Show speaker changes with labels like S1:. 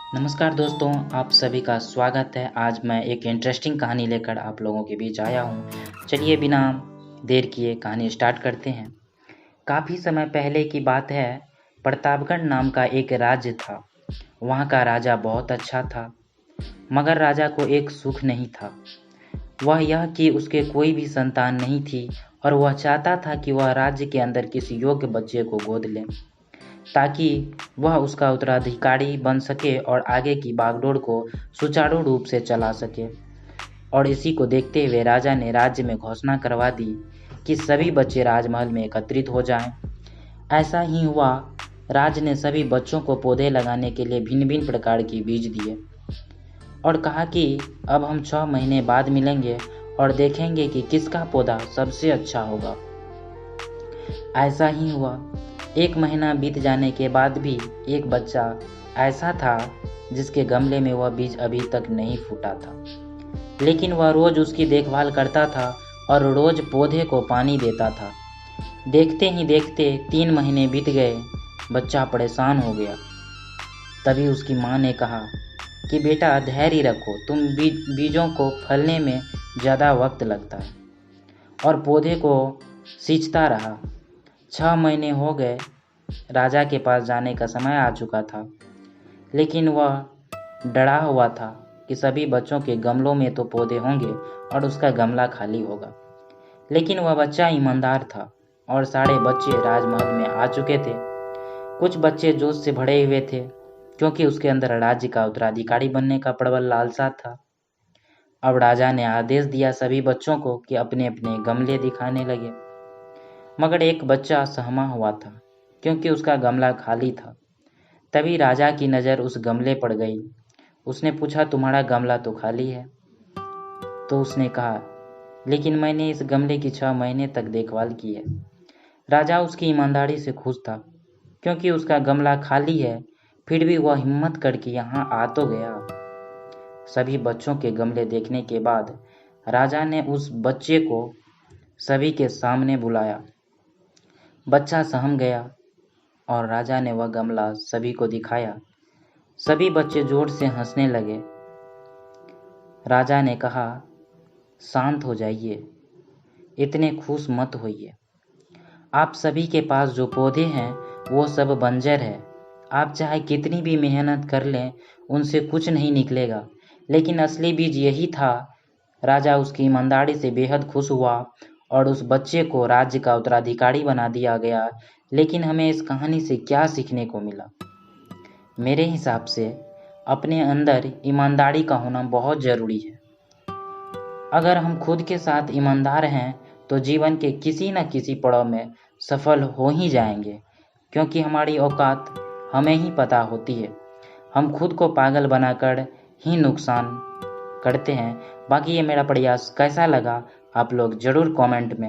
S1: नमस्कार दोस्तों, आप सभी का स्वागत है। आज मैं एक इंटरेस्टिंग कहानी लेकर आप लोगों के बीच आया हूँ। चलिए बिना देर किए कहानी स्टार्ट करते हैं। काफ़ी समय पहले की बात है। प्रतापगढ़ नाम का एक राज्य था। वहाँ का राजा बहुत अच्छा था, मगर राजा को एक सुख नहीं था। वह यह कि उसके कोई भी संतान नहीं थी और वह चाहता था कि वह राज्य के अंदर किसी योग्य बच्चे को गोद ले, ताकि वह उसका उत्तराधिकारी बन सके और आगे की बागडोर को सुचारू रूप से चला सके। और इसी को देखते हुए राजा ने राज्य में घोषणा करवा दी कि सभी बच्चे राजमहल में एकत्रित हो जाएं। ऐसा ही हुआ। राज ने सभी बच्चों को पौधे लगाने के लिए भिन्न भिन्न प्रकार के बीज दिए और कहा कि अब हम 6 महीने बाद मिलेंगे और देखेंगे कि किसका पौधा सबसे अच्छा होगा। ऐसा ही हुआ। 1 महीना बीत जाने के बाद भी एक बच्चा ऐसा था जिसके गमले में वह बीज अभी तक नहीं फूटा था, लेकिन वह रोज उसकी देखभाल करता था और रोज पौधे को पानी देता था। देखते ही देखते 3 महीने बीत गए। बच्चा परेशान हो गया। तभी उसकी माँ ने कहा कि बेटा धैर्य रखो, तुम बीजों को फलने में ज़्यादा वक्त लगता है। और पौधे को सींचता रहा। 6 महीने हो गए। राजा के पास जाने का समय आ चुका था, लेकिन वह डरा हुआ था कि सभी बच्चों के गमलों में तो पौधे होंगे और उसका गमला खाली होगा। लेकिन वह बच्चा ईमानदार था और सारे बच्चे राजमहल में आ चुके थे। कुछ बच्चे जोश से भरे हुए थे, क्योंकि उसके अंदर राज्य का उत्तराधिकारी बनने का प्रबल लालसा था। अब राजा ने आदेश दिया सभी बच्चों को कि अपने अपने गमले दिखाने लगे, मगर एक बच्चा सहमा हुआ था क्योंकि उसका गमला खाली था। तभी राजा की नज़र उस गमले पर गई। उसने पूछा, तुम्हारा गमला तो खाली है। तो उसने कहा, लेकिन मैंने इस गमले की 6 महीने तक देखभाल की है। राजा उसकी ईमानदारी से खुश था, क्योंकि उसका गमला खाली है, फिर भी वह हिम्मत करके यहाँ आ तो गया। सभी बच्चों के गमले देखने के बाद राजा ने उस बच्चे को सभी के सामने बुलाया। बच्चा सहम गया और राजा ने वह गमला सभी को दिखाया। सभी बच्चे जोर से हंसने लगे। राजा ने कहा, शांत हो जाइए, इतने खुश मत होइए। आप सभी के पास जो पौधे हैं वो सब बंजर है। आप चाहे कितनी भी मेहनत कर लें, उनसे कुछ नहीं निकलेगा। लेकिन असली बीज यही था। राजा उसकी ईमानदारी से बेहद खुश हुआ और उस बच्चे को राज्य का उत्तराधिकारी बना दिया गया। लेकिन हमें इस कहानी से क्या सीखने को मिला? मेरे हिसाब से अपने अंदर ईमानदारी का होना बहुत ज़रूरी है। अगर हम खुद के साथ ईमानदार हैं तो जीवन के किसी न किसी पड़ाव में सफल हो ही जाएंगे, क्योंकि हमारी औकात हमें ही पता होती है। हम खुद को पागल बनाकर ही नुकसान करते हैं। बाकी ये मेरा प्रयास कैसा लगा, आप लोग ज़रूर कमेंट में